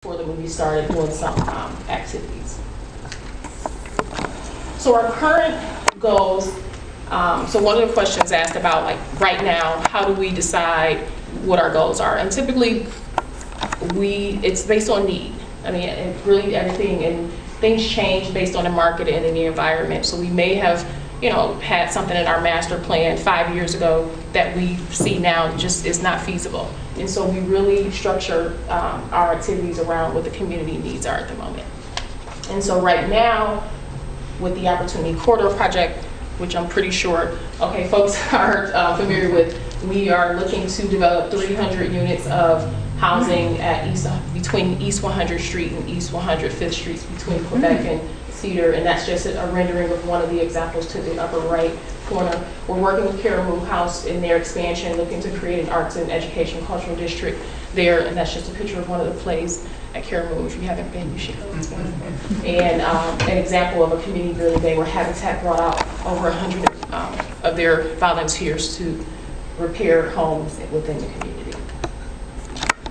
before the movie started doing some activities. So our current goals, so one of the questions asked about, like, right now, how do we decide what our goals are? And typically, it's based on need. I mean, really everything, and things change based on the market and in the environment. So we may have, had something in our master plan 5 years ago that we see now just is not feasible. And so we really structure our activities around what the community needs are at the moment. And so right now, with the Opportunity Corridor Project, which I'm pretty sure, folks are familiar with, we are looking to develop 300 units of housing at between East 100th Street and East 105th Street between Quebec and Cedar, and that's just a rendering of one of the examples to the upper right corner. We're working with Caramou House in their expansion, looking to create an arts and education cultural district there, and that's just a picture of one of the plays at Caramou. If you haven't been, you should go. And an example of a community building day where Habitat brought out over 100 of their volunteers to repair homes within the community.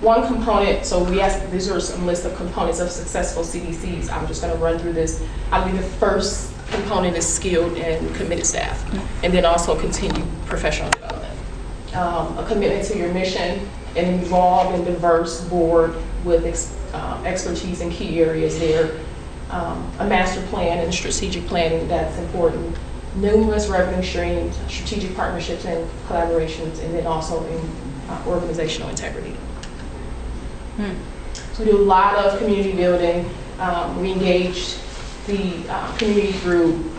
One component, so we asked, these are some list of components of successful CDCs. I'm just going to run through this. I believe the first component is skilled and committed staff, and then also continued professional development. A commitment to your mission, an involved and diverse board with expertise in key areas there, a master plan and strategic planning that's important, numerous revenue streams, strategic partnerships and collaborations, and then also in organizational integrity. So we do a lot of community building. We engage the community through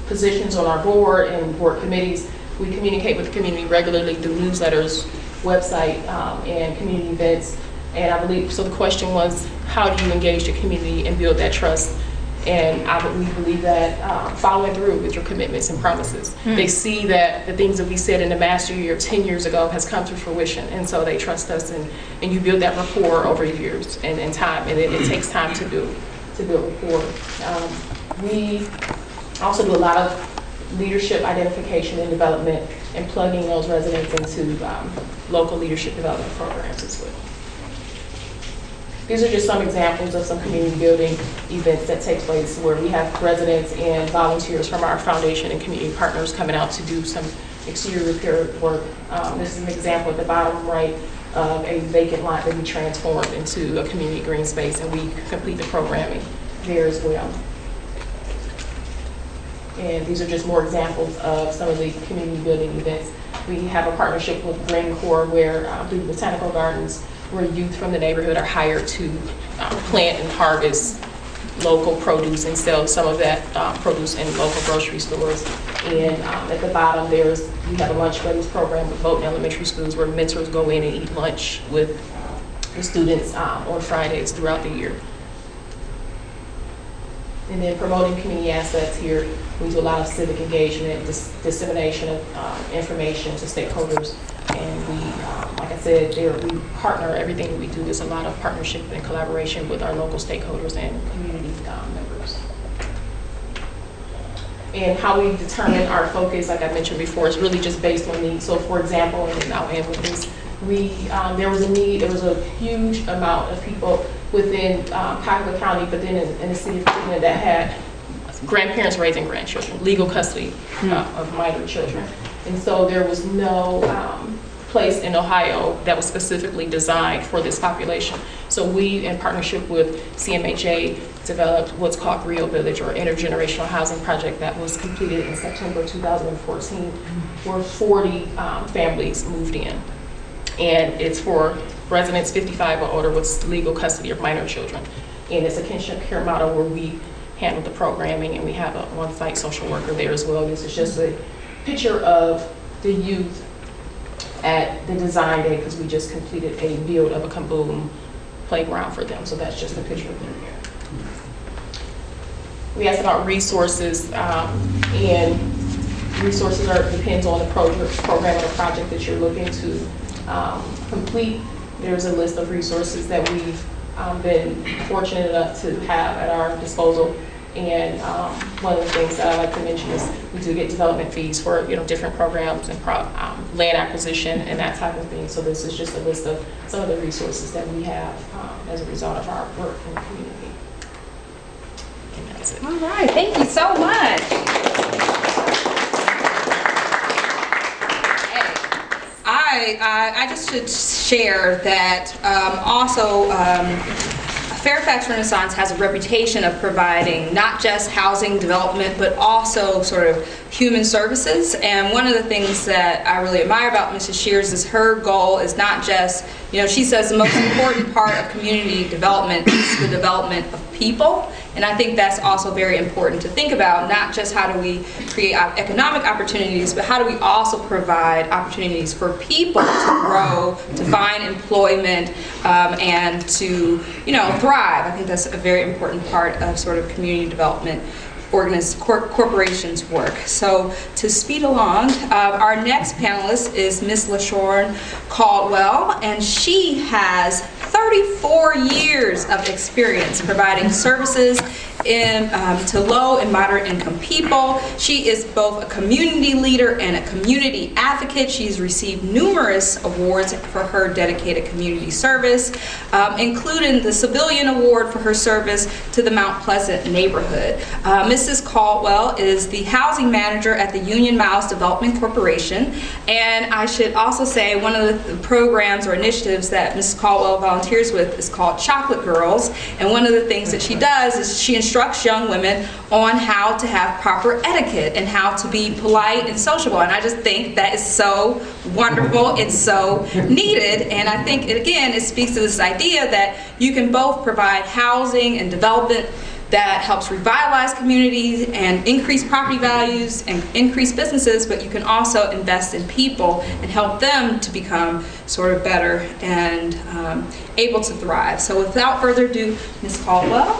positions on our board and board committees. We communicate with the community regularly through newsletters, website, and community events. And I believe, so the question was, how do you engage the community and build that trust? And we believe that following through with your commitments and promises. They see that the things that we said in the master year 10 years ago has come to fruition, and so they trust us, and you build that rapport over years and time, and it takes time to build rapport. We also do a lot of leadership identification and development and plugging those residents into local leadership development programs as well. These are just some examples of some community building events that take place where we have residents and volunteers from our foundation and community partners coming out to do some exterior repair work. This is an example at the bottom right of a vacant lot that we transformed into a community green space, and we complete the programming there as well. And these are just more examples of some of the community building events. We have a partnership with Green Corps where through Botanical Gardens, where youth from the neighborhood are hired to plant and harvest local produce and sell some of that produce in local grocery stores. And at the bottom we have a lunch buddies program with Bowdoin Elementary Schools where mentors go in and eat lunch with the students on Fridays throughout the year. And then promoting community assets here, we do a lot of civic engagement, dissemination of information to stakeholders. And we, like I said, we partner, everything we do is a lot of partnership and collaboration with our local stakeholders and community members. And how we determine our focus, like I mentioned before, is really just based on needs. So for example, and then I'll end with this, there was a need, there was a huge amount of people within Cleveland County, but then in the city of Cleveland that had grandparents raising grandchildren, legal custody of minor children. And so there was no place in Ohio that was specifically designed for this population. So we, in partnership with CMHA, developed what's called Rio Village, or Intergenerational Housing Project, that was completed in September 2014, where 40 families moved in. And it's for residents 55 or older with legal custody of minor children. And it's a kinship care model where we handle the programming, and we have an on-site social worker there as well. This is just a picture of the youth at the design day, because we just completed a build of a kaboom playground for them. So that's just a picture of them here. We asked about resources, and resources depends on the program or the project that you're looking to complete. There's a list of resources that we've been fortunate enough to have at our disposal. And one of the things that I like to mention is we do get development fees for different programs and land acquisition and that type of thing. So this is just a list of some of the resources that we have as a result of our work in the community. And that's it. All right, thank you so much. I just should share that Fairfax Renaissance has a reputation of providing not just housing development, but also sort of human services. And one of the things that I really admire about Mrs. Shears is her goal is not just, she says the most important part of community development is the development of people. And I think that's also very important to think about, not just how do we create economic opportunities, but how do we also provide opportunities for people to grow, to find employment, and to, thrive. I think that's a very important part of sort of community development corporations work. So to speed along, our next panelist is Ms. LaShorn Caldwell, and she has 34 years of experience providing services to low and moderate income people. She is both a community leader and a community advocate. She's received numerous awards for her dedicated community service, including the Civilian Award for her service to the Mount Pleasant neighborhood. Mrs. Caldwell is the housing manager at the Union Miles Development Corporation, and I should also say one of the programs or initiatives that Mrs. Caldwell volunteers with is called Chocolate Girls, and one of the things that she does is she instructs young women on how to have proper etiquette and how to be polite and sociable, and I just think that is so wonderful. It's so needed, and I think it speaks to this idea that you can both provide housing and development that helps revitalize communities and increase property values and increase businesses, but you can also invest in people and help them to become sort of better and able to thrive. So without further ado, Ms. Caldwell,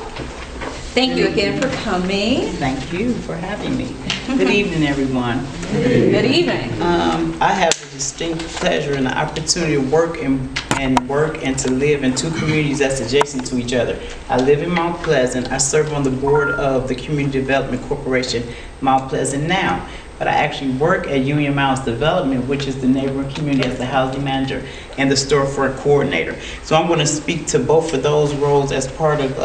thank you again for coming. Thank you for having me. Good evening, everyone. Good evening. I have the distinct pleasure and the opportunity to work and to live in two communities that's adjacent to each other. I live in Mount Pleasant. I serve on the board of the Community Development Corporation, Mount Pleasant now. But I actually work at Union Miles Development, which is the neighboring community, as the housing manager and the storefront coordinator. So I'm going to speak to both of those roles as part of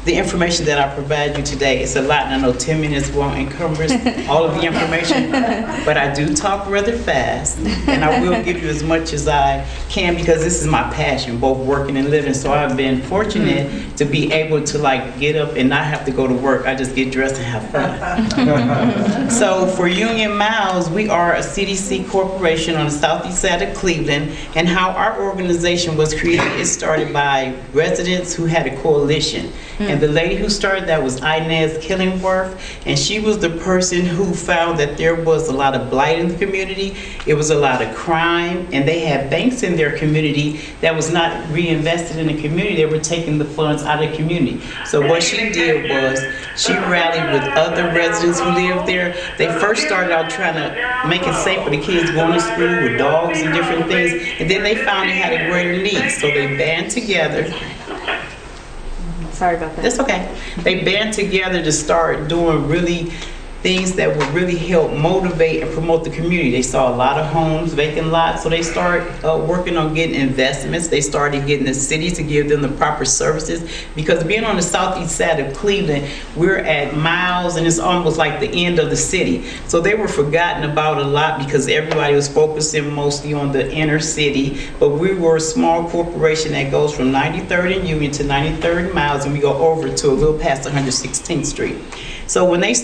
the information that I provide you today. It's a lot, and I know 10 minutes won't encompass all of the information, but I do talk rather fast, and I will give you as much as I can because this is my passion, both working and living. So I've been fortunate to be able to get up and not have to go to work. I just get dressed and have fun. So for Union Miles, we are a CDC corporation on the southeast side of Cleveland, and how our organization was created, it started by residents who had a coalition. And the lady who started that was Inez Killingworth, and she was the person who found that there was a lot of blight in the community. It was a lot of crime, and they had banks in their community that was not reinvested in the community. They were taking the funds out of the community. So what she did was she rallied with other residents who lived there. They first started out trying to make it safe for the kids going to school with dogs and different things, and then they found they had a greater need. So they band together. Sorry about that. That's okay. They band together to start doing really things that would really help motivate and promote the community. They saw a lot of homes, vacant lots, so they started working on getting investments. They started getting the city to give them the proper services, because being on the southeast side of Cleveland, we're at miles and it's almost like the end of the city. So they were forgotten about a lot because everybody was focusing mostly on the inner city, but we were a small corporation that goes from 93rd and Union to 93rd and Miles, and we go over to a little past 116th Street. So when they